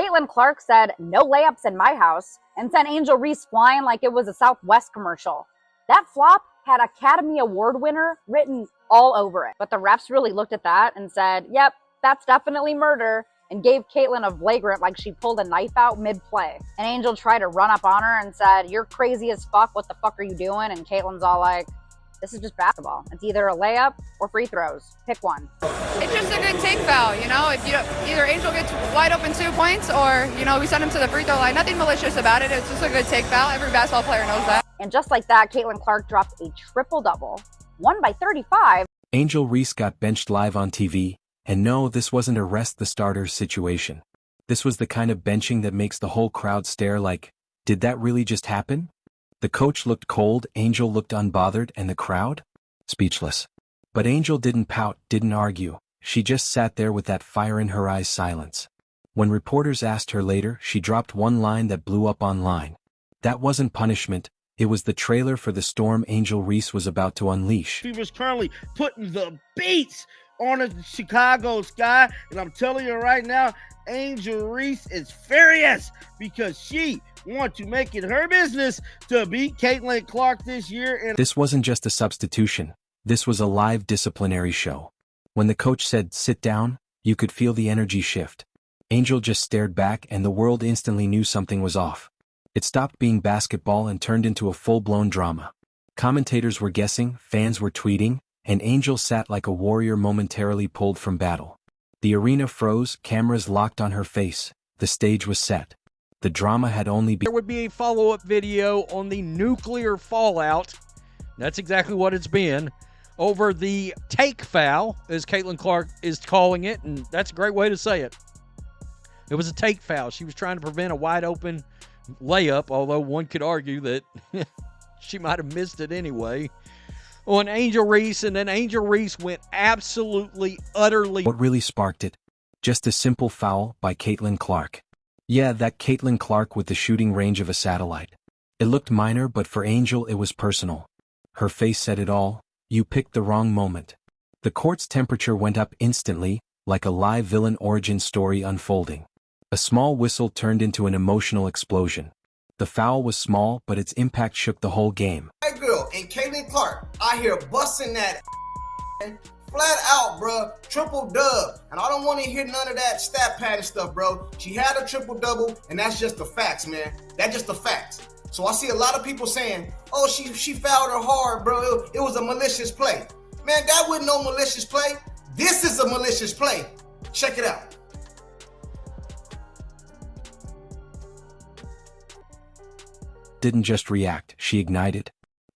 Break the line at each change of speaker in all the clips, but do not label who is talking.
Caitlin Clark said, "No layups in my house," and sent Angel Reese flying like it was a Southwest commercial. That flop had Academy Award winner written all over it. But the refs really looked at that and said, "Yep, that's definitely murder," and gave Caitlin a flagrant like she pulled a knife out mid-play. And Angel tried to run up on her and said, "You're crazy as fuck. What the fuck are you doing?" And Caitlin's all like, "This is just basketball. It's either a layup or free throws. Pick one."
It's just a good take foul, you know? If either Angel gets wide open 2 points or, we send him to the free throw line. Nothing malicious about it. It's just a good take foul. Every basketball player knows that.
And just like that, Caitlin Clark dropped a triple-double, won by 35.
Angel Reese got benched live on TV, and no, this wasn't a rest the starters situation. This was the kind of benching that makes the whole crowd stare like, did that really just happen? The coach looked cold, Angel looked unbothered, and the crowd? Speechless. But Angel didn't pout, didn't argue. She just sat there with that fire in her eyes, silence. When reporters asked her later, she dropped one line that blew up online. That wasn't punishment, it was the trailer for the storm Angel Reese was about to unleash.
She was currently putting the beats on the Chicago sky, and I'm telling you right now, Angel Reese is furious because she wants to make it her business to beat Caitlin Clark this year. And
this wasn't just a substitution. This was a live disciplinary show. When the coach said, "Sit down," you could feel the energy shift. Angel just stared back and the world instantly knew something was off. It stopped being basketball and turned into a full-blown drama. Commentators were guessing, fans were tweeting, and Angel sat like a warrior momentarily pulled from battle. The arena froze, cameras locked on her face. The stage was set. The drama had only begun.
There would be a follow-up video on the nuclear fallout. That's exactly what it's been. Over the take foul, as Caitlin Clark is calling it, and that's a great way to say it. It was a take foul. She was trying to prevent a wide-open layup, although one could argue that she might have missed it anyway, on Angel Reese, and then Angel Reese went absolutely, utterly...
What really sparked it? Just a simple foul by Caitlin Clark. Yeah, that Caitlin Clark with the shooting range of a satellite. It looked minor, but for Angel it was personal. Her face said it all. You picked the wrong moment. The court's temperature went up instantly, like a live villain origin story unfolding. A small whistle turned into an emotional explosion. The foul was small, but its impact shook the whole game.
That girl and Caitlin Clark out here busting that flat out, bro. Triple dub. And I don't want to hear none of that stat pattern stuff, bro. She had a triple double, and that's just the facts, man. That's just the facts. So I see a lot of people saying, "Oh, she fouled her hard, bro. It was a malicious play." Man, that wasn't no malicious play. This is a malicious play. Check it out.
Didn't just react, she ignited.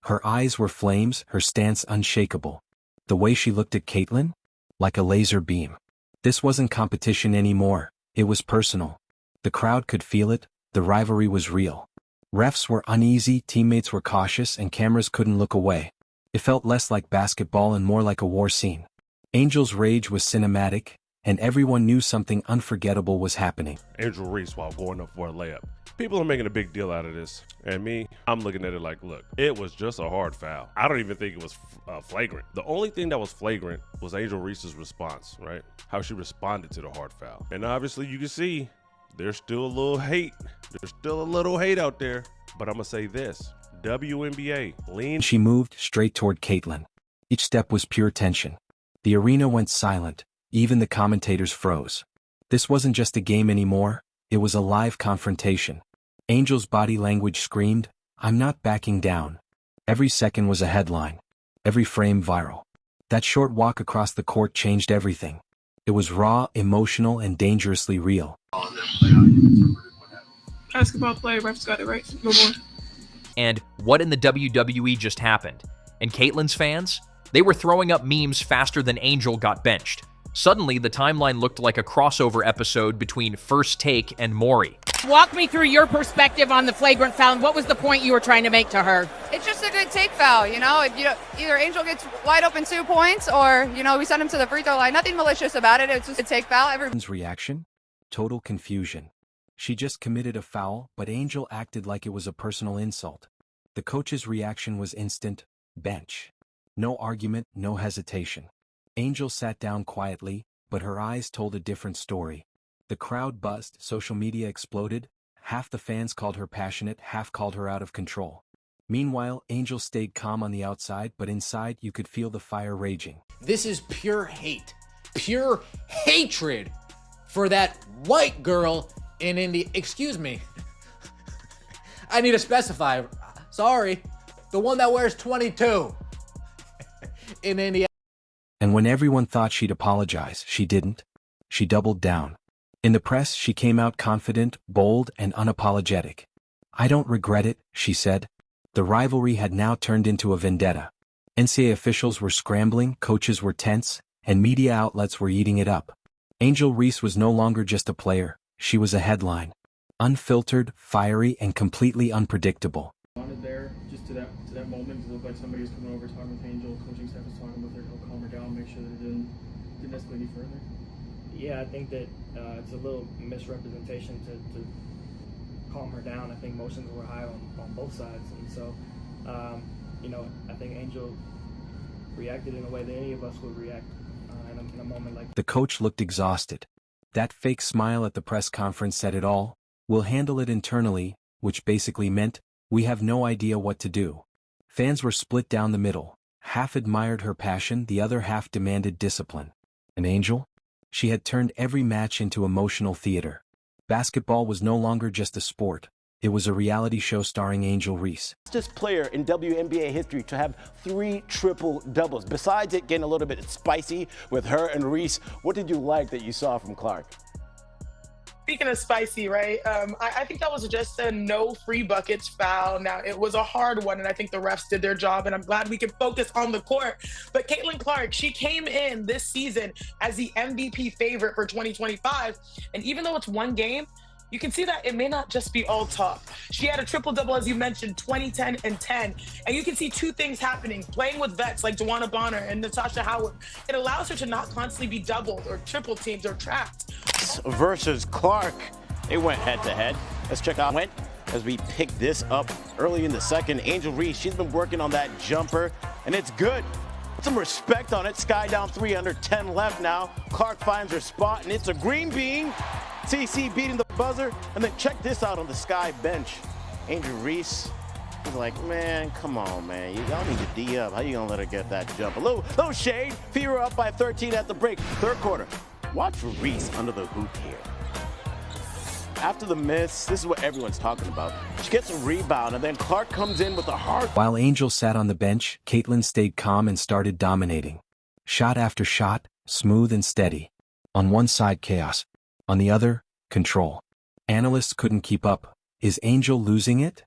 Her eyes were flames, her stance unshakable. The way she looked at Caitlin? Like a laser beam. This wasn't competition anymore, it was personal. The crowd could feel it, the rivalry was real. Refs were uneasy, teammates were cautious, and cameras couldn't look away. It felt less like basketball and more like a war scene. Angel's rage was cinematic, and everyone knew something unforgettable was happening.
Angel Reese while going up for a layup. People are making a big deal out of this, and me, I'm looking at it like, look, it was just a hard foul. I don't even think it was flagrant. The only thing that was flagrant was Angel Reese's response, right? How she responded to the hard foul. And obviously you can see there's still a little hate. There's still a little hate out there, but I'm gonna say this, WNBA, lean.
She moved straight toward Caitlin. Each step was pure tension. The arena went silent, even the commentators froze. This wasn't just a game anymore, it was a live confrontation. Angel's body language screamed, "I'm not backing down." Every second was a headline. Every frame viral. That short walk across the court changed everything. It was raw, emotional, and dangerously real.
Basketball player, refs got it right. No more.
And what in the WWE just happened? And Caitlin's fans? They were throwing up memes faster than Angel got benched. Suddenly, the timeline looked like a crossover episode between First Take and Maury.
Walk me through your perspective on the flagrant foul. What was the point you were trying to make to her?
It's just a good take foul, you know? If either Angel gets wide open 2 points or, we send him to the free throw line. Nothing malicious about it. It's just a take foul.
Everyone's reaction? Total confusion. She just committed a foul, but Angel acted like it was a personal insult. The coach's reaction was instant, bench. No argument, no hesitation. Angel sat down quietly, but her eyes told a different story. The crowd buzzed, social media exploded, half the fans called her passionate, half called her out of control. Meanwhile, Angel stayed calm on the outside, but inside you could feel the fire raging.
This is pure hate. Pure hatred for that white girl in India. Excuse me. I need to specify. Sorry. The one that wears 22 in India.
And when everyone thought she'd apologize, she didn't. She doubled down. In the press, she came out confident, bold, and unapologetic. "I don't regret it," she said. The rivalry had now turned into a vendetta. NCAA officials were scrambling, coaches were tense, and media outlets were eating it up. Angel Reese was no longer just a player, she was a headline. Unfiltered, fiery, and completely unpredictable.
Wanted there, just to that moment, it looked like somebody was coming over, talking with Angel, coaching staff was talking with her, help calm her down, make sure that it didn't escalate any further.
Yeah, I think that it's a little misrepresentation to calm her down. I think emotions were high on both sides, and so I think Angel reacted in a way that any of us would react in a moment like that.
The coach looked exhausted. That fake smile at the press conference said it all. "We'll handle it internally," which basically meant, "We have no idea what to do." Fans were split down the middle. Half admired her passion, the other half demanded discipline. And Angel? She had turned every match into emotional theater. Basketball was no longer just a sport. It was a reality show starring Angel Reese.
Fastest player in WNBA history to have 3 triple-doubles. Besides it getting a little bit spicy with her and Reese, what did you like that you saw from Clark?
Speaking of spicy, right? I think that was just a no free buckets foul. Now, it was a hard one, and I think the refs did their job, and I'm glad we could focus on the court. But Caitlin Clark, she came in this season as the MVP favorite for 2025, and even though it's one game, you can see that it may not just be all talk. She had a triple-double, as you mentioned, 20, 10, and 10. And you can see two things happening. Playing with vets like Dewana Bonner and Natasha Howard, it allows her to not constantly be doubled or triple teamed or trapped.
Versus Clark, they went head-to-head. Let's check out went as we pick this up early in the second. Angel Reese, she's been working on that jumper, and it's good. Put some respect on it. Sky down 3 under 10 left now. Clark finds her spot, and it's a green bean. CC beating the buzzer, and then check this out on the Sky bench. Angel Reese is like, man, come on, man. Y'all need to D up. How you gonna let her get that jump? A little shade. Fever up by 13 at the break. Third quarter. Watch Reese under the hoop here. After the miss, this is what everyone's talking about. She gets a rebound, and then Clark comes in with a hard.
While Angel sat on the bench, Caitlin stayed calm and started dominating. Shot after shot, smooth and steady. On one side, chaos. On the other, control. Analysts couldn't keep up. Is Angel losing it?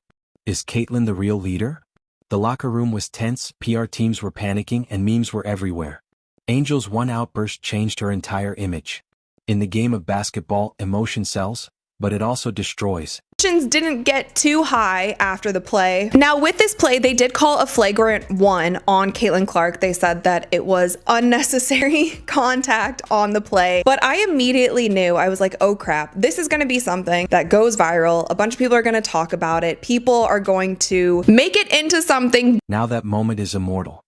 Is Caitlin the real leader? The locker room was tense, PR teams were panicking, and memes were everywhere. Angel's one outburst changed her entire image. In the game of basketball, emotion sells, but it also destroys.
Didn't get too high after the play. Now with this play, they did call a flagrant 1 on Caitlin Clark. They said that it was unnecessary contact on the play, but I immediately knew, I was like, oh crap, this is gonna be something that goes viral. A bunch of people are gonna talk about it. People are going to make it into something.
Now that moment is immortal.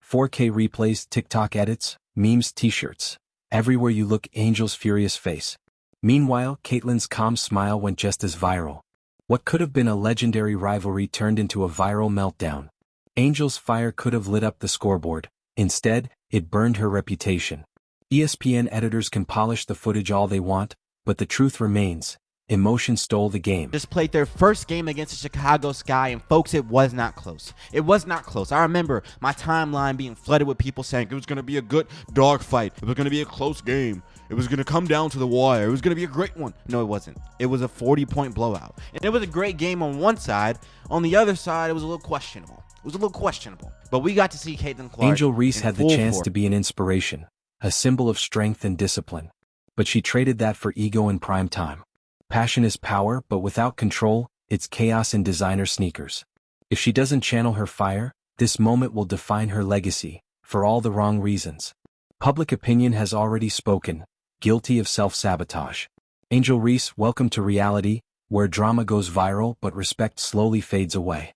4K replays, TikTok edits, memes, t-shirts. Everywhere you look, Angel's furious face. Meanwhile, Caitlin's calm smile went just as viral. What could have been a legendary rivalry turned into a viral meltdown. Angel's fire could have lit up the scoreboard. Instead, it burned her reputation. ESPN editors can polish the footage all they want, but the truth remains. Emotion stole the game.
Just played their first game against the Chicago Sky, and folks, it was not close. It was not close. I remember my timeline being flooded with people saying it was going to be a good dogfight. It was going to be a close game. It was going to come down to the wire. It was going to be a great one. No, it wasn't. It was a 40-point blowout. And it was a great game on one side. On the other side, it was a little questionable. But we got to see Caitlin Clark.
Angel Reese had the chance to be an inspiration, a symbol of strength and discipline. But she traded that for ego in prime time. Passion is power, but without control, it's chaos in designer sneakers. If she doesn't channel her fire, this moment will define her legacy, for all the wrong reasons. Public opinion has already spoken, guilty of self-sabotage. Angel Reese, welcome to reality, where drama goes viral but respect slowly fades away.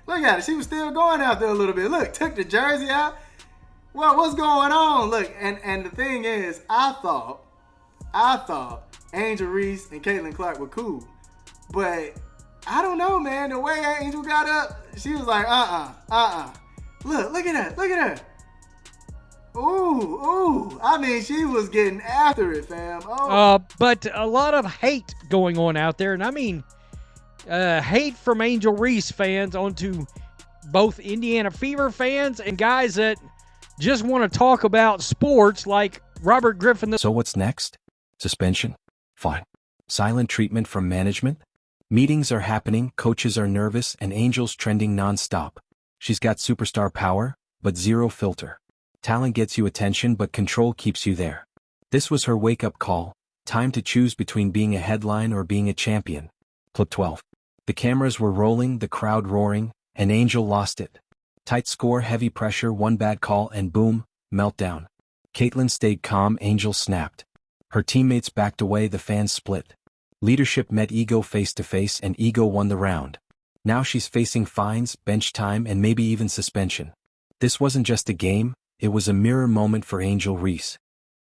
Look at it, she was still going out there a little bit. Look, took the jersey out. Well, what's going on? Look, and the thing is, I thought I thought Angel Reese and Caitlin Clark were cool. But I don't know, man. The way Angel got up, she was like, Look at her. Ooh. I mean, she was getting after it, fam. Oh.
But a lot of hate going on out there. And I mean, hate from Angel Reese fans onto both Indiana Fever fans and guys that just want to talk about sports like Robert Griffin.
So what's next? Suspension? Fine. Silent treatment from management? Meetings are happening, coaches are nervous, and Angel's trending nonstop. She's got superstar power, but zero filter. Talent gets you attention, but control keeps you there. This was her wake-up call. Time to choose between being a headline or being a champion. Clip 12. The cameras were rolling, the crowd roaring, and Angel lost it. Tight score, heavy pressure, one bad call, and boom, meltdown. Caitlin stayed calm, Angel snapped. Her teammates backed away, the fans split. Leadership met ego face to face, and ego won the round. Now she's facing fines, bench time, and maybe even suspension. This wasn't just a game, it was a mirror moment for Angel Reese.